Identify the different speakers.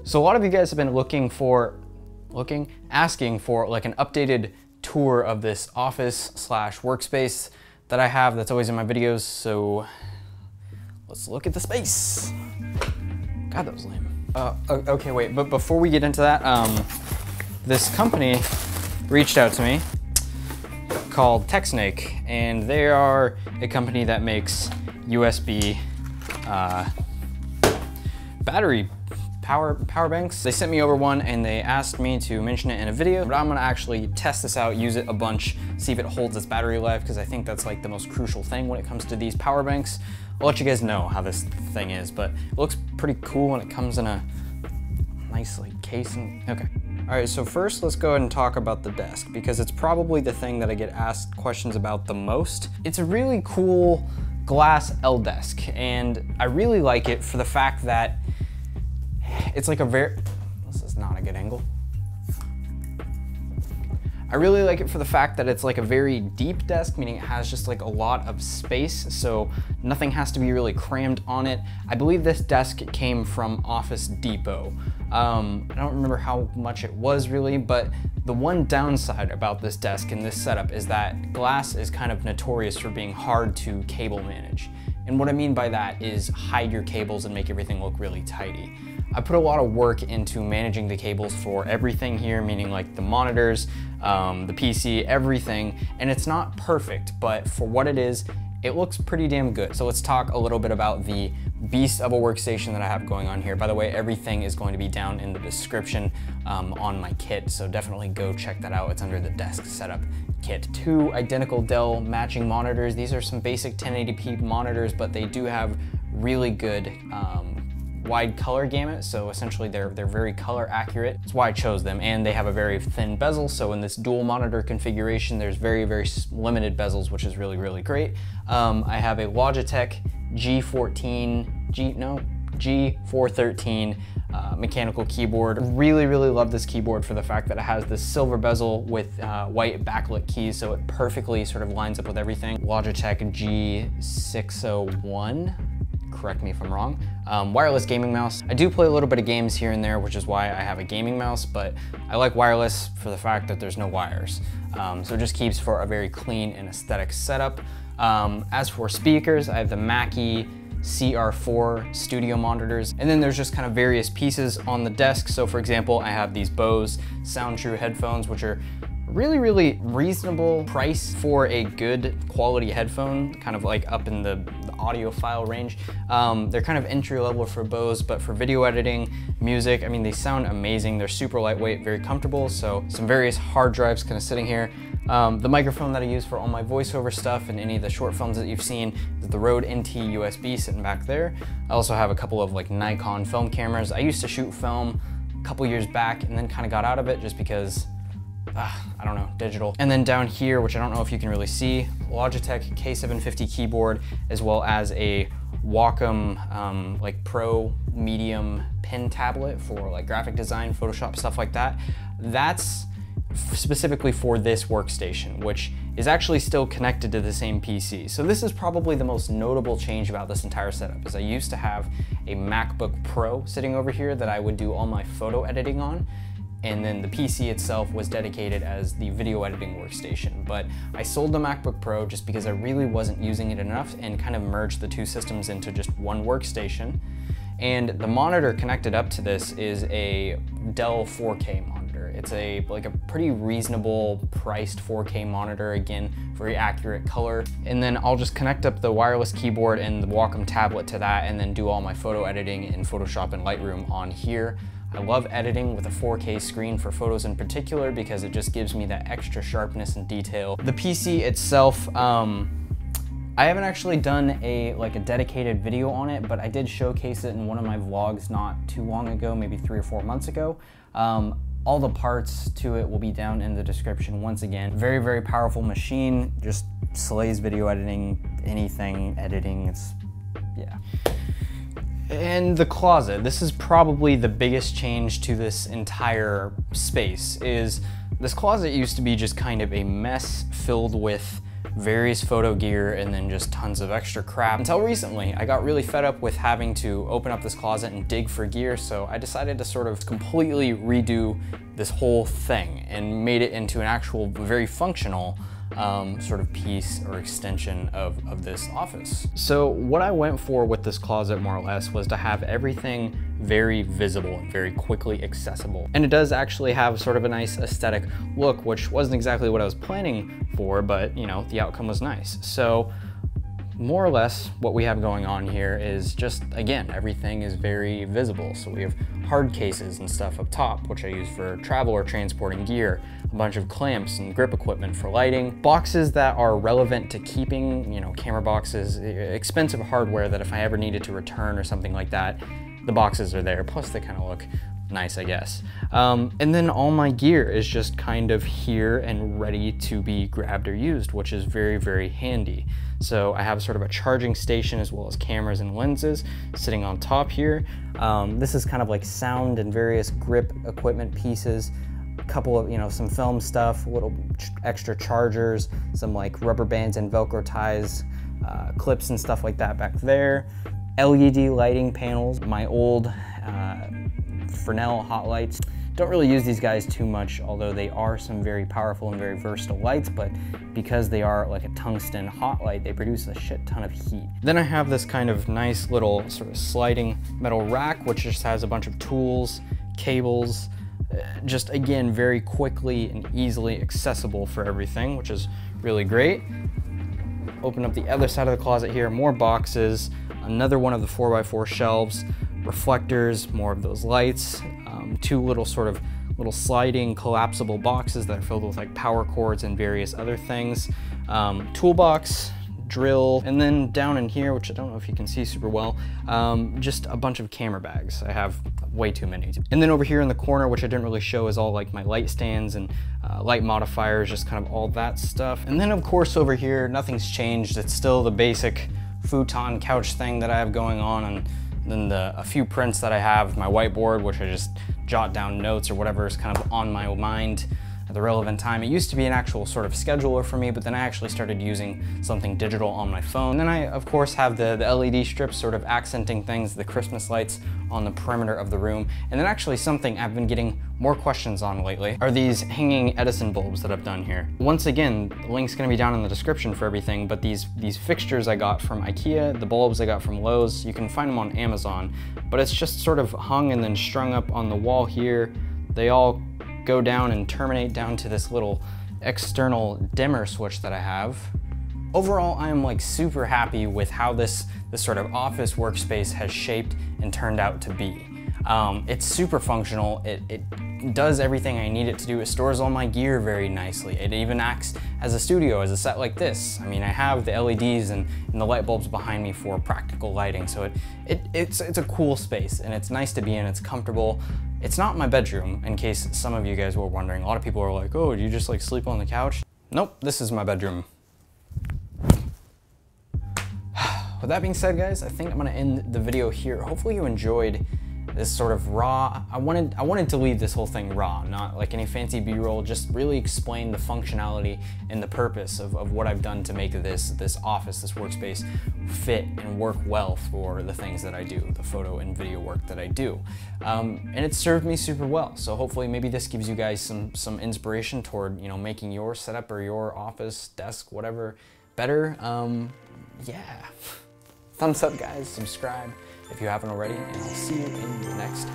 Speaker 1: So a lot of you guys have been asking for like an updated tour of this office slash workspace that I have that's always in my videos. So let's look at the space. God, that was lame. Okay, wait, but before we get into that, this company reached out to me called TechSnake, and they are a company that makes USB battery power banks. They sent me over one and they asked me to mention it in a video, but I'm gonna actually test this out, use it a bunch, see if it holds its battery life, because I think that's like the most crucial thing when it comes to these power banks. I'll let you guys know how this thing is, but it looks pretty cool and it comes in a nice like casing. Okay. All right, so first let's go ahead and talk about the desk, because it's probably the thing that I get asked questions about the most. It's a really cool glass L desk, and I really like it for the fact that it's like this is not a good angle. I really like it for the fact that it's like a very deep desk, meaning it has just like a lot of space, so nothing has to be really crammed on it. I believe this desk came from Office Depot. I don't remember how much it was really, but the one downside about this desk and this setup is that glass is kind of notorious for being hard to cable manage. And what I mean by that is hide your cables and make everything look really tidy. I put a lot of work into managing the cables for everything here, meaning like the monitors, the PC, everything, and it's not perfect, but for what it is, it looks pretty damn good. So let's talk a little bit about the beast of a workstation that I have going on here. By the way, everything is going to be down in the description on my kit, so definitely go check that out. It's under the desk setup kit. 2 identical Dell matching monitors. These are some basic 1080p monitors, but they do have really good wide color gamut, so essentially they're very color accurate. That's why I chose them, and they have a very thin bezel, so in this dual monitor configuration there's very limited bezels, which is really great. I have a Logitech G413 mechanical keyboard. Really love this keyboard for the fact that it has this silver bezel with white backlit keys, so it perfectly sort of lines up with everything. Logitech G601, correct me if I'm wrong. Wireless gaming mouse. I do play a little bit of games here and there, which is why I have a gaming mouse, but I like wireless for the fact that there's no wires. So it just keeps for a very clean and aesthetic setup. As for speakers, I have the Mackie CR4 studio monitors, and then there's just kind of various pieces on the desk. So for example, I have these Bose SoundTrue headphones, which are really reasonable price for a good quality headphone, kind of like up in the audiophile range. They're kind of entry level for Bose, but for video editing, music, I mean, they sound amazing. They're super lightweight, very comfortable. So some various hard drives kind of sitting here. The microphone that I use for all my voiceover stuff and any of the short films that you've seen is the Rode NT USB sitting back there. I also have a couple of like Nikon film cameras. I used to shoot film a couple years back and then kind of got out of it just because I don't know, digital. And then down here, which I don't know if you can really see, Logitech K750 keyboard, as well as a Wacom like Pro medium pen tablet for like graphic design, Photoshop, stuff like that. That's specifically for this workstation, which is actually still connected to the same PC. So this is probably the most notable change about this entire setup, is I used to have a MacBook Pro sitting over here that I would do all my photo editing on, and then the PC itself was dedicated as the video editing workstation. But I sold the MacBook Pro just because I really wasn't using it enough and kind of merged the two systems into just one workstation. And the monitor connected up to this is a Dell 4K monitor. It's like a pretty reasonable priced 4K monitor, again, very accurate color. And then I'll just connect up the wireless keyboard and the Wacom tablet to that, and then do all my photo editing in Photoshop and Lightroom on here. I love editing with a 4K screen for photos in particular because it just gives me that extra sharpness and detail. The PC itself, I haven't actually done a dedicated video on it, but I did showcase it in one of my vlogs not too long ago, maybe 3 or 4 months ago. All the parts to it will be down in the description once again. Very powerful machine, just slays video editing, anything editing, yeah. And the closet, this is probably the biggest change to this entire space, is this closet used to be just kind of a mess filled with various photo gear and then just tons of extra crap. Until recently, I got really fed up with having to open up this closet and dig for gear, so I decided to sort of completely redo this whole thing and made it into an actual very functional sort of piece or extension of this office. So what I went for with this closet more or less was to have everything very visible and very quickly accessible. And it does actually have sort of a nice aesthetic look, which wasn't exactly what I was planning for, but you know, the outcome was nice. So more or less what we have going on here is just, again, everything is very visible. So we have hard cases and stuff up top, which I use for travel or transporting gear, a bunch of clamps and grip equipment for lighting, boxes that are relevant to keeping, you know, camera boxes, expensive hardware that if I ever needed to return or something like that, the boxes are there. Plus they kind of look nice, I guess. And then all my gear is just kind of here and ready to be grabbed or used, which is very, very handy. So I have sort of a charging station as well as cameras and lenses sitting on top here. This is kind of like sound and various grip equipment pieces, a couple of, you know, some film stuff, little extra chargers, some like rubber bands and Velcro ties, clips and stuff like that back there. LED lighting panels, my old Fresnel hot lights. Don't really use these guys too much, although they are some very powerful and very versatile lights, but because they are like a tungsten hot light, they produce a shit ton of heat. Then I have this kind of nice little sort of sliding metal rack, which just has a bunch of tools, cables, just again, very quickly and easily accessible for everything, which is really great. Open up the other side of the closet here, more boxes, another one of the 4x4 shelves, reflectors, more of those lights, two little sort of little sliding collapsible boxes that are filled with like power cords and various other things, toolbox, drill, and then down in here, which I don't know if you can see super well, just a bunch of camera bags. I have way too many. And then over here in the corner, which I didn't really show, is all like my light stands and light modifiers, just kind of all that stuff. And then of course over here, nothing's changed. It's still the basic futon couch thing that I have going on, and then a few prints that I have, my whiteboard, which I just jot down notes or whatever is kind of on my mind at the relevant time. It used to be an actual sort of scheduler for me, but then I actually started using something digital on my phone. And then I, of course, have the LED strips sort of accenting things, the Christmas lights on the perimeter of the room. And then actually something I've been getting more questions on lately are these hanging Edison bulbs that I've done here. Once again, the link's gonna be down in the description for everything, but these fixtures I got from IKEA, the bulbs I got from Lowe's, you can find them on Amazon, but it's just sort of hung and then strung up on the wall here. They all go down and terminate down to this little external dimmer switch that I have. Overall, I am like super happy with how this sort of office workspace has shaped and turned out to be. It's super functional. It does everything I need it to do. It stores all my gear very nicely. It even acts as a studio, as a set like this. I mean, I have the LEDs and the light bulbs behind me for practical lighting, so it's a cool space, and it's nice to be in. It's comfortable. It's not my bedroom, in case some of you guys were wondering. A lot of people are like, oh, do you just like sleep on the couch? Nope, this is my bedroom. With that being said, guys, I think I'm gonna end the video here. Hopefully you enjoyed this sort of raw. I wanted to leave this whole thing raw, not like any fancy B-roll, just really explain the functionality and the purpose of what I've done to make this office, this workspace fit and work well for the things that I do, the photo and video work that I do. And it served me super well. So hopefully maybe this gives you guys some inspiration toward, you know, making your setup or your office, desk, whatever, better. Yeah. Thumbs up, guys, subscribe if you haven't already, and I'll see you in the next